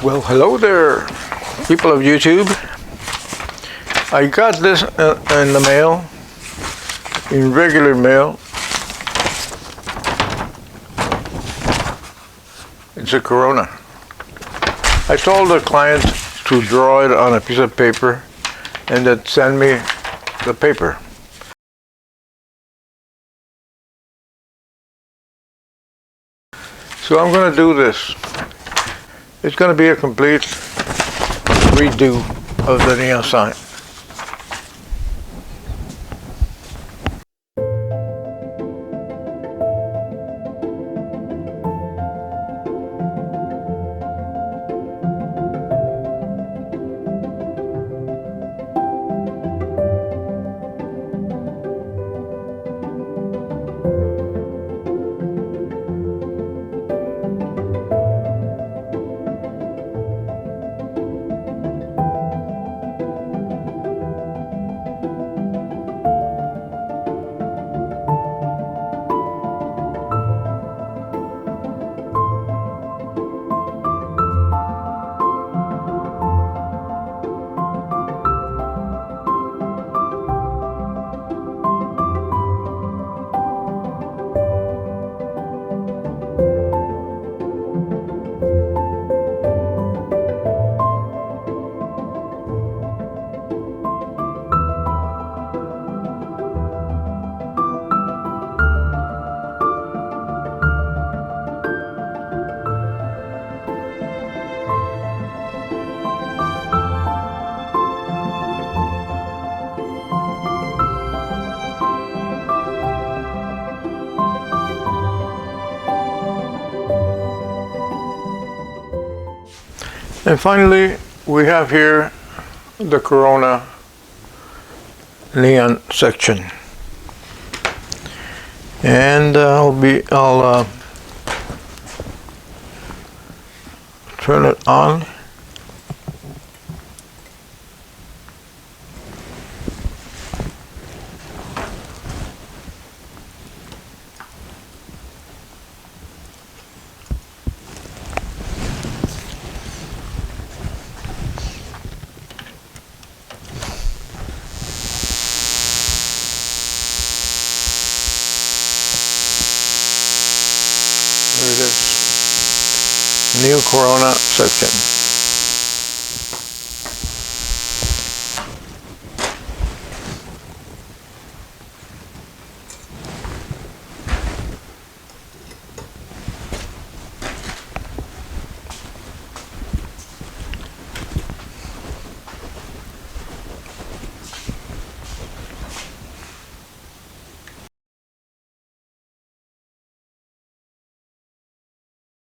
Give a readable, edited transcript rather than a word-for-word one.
Well, hello there, people of YouTube. I got this in the mail, in regular mail. It's a Corona. I told the client to draw it on a piece of paper and then send me the paper. So I'm going to do this. It's going to be a complete redo of the neon sign. And finally, we have here the Corona neon section, and I'll turn it on. There it is. New Corona section.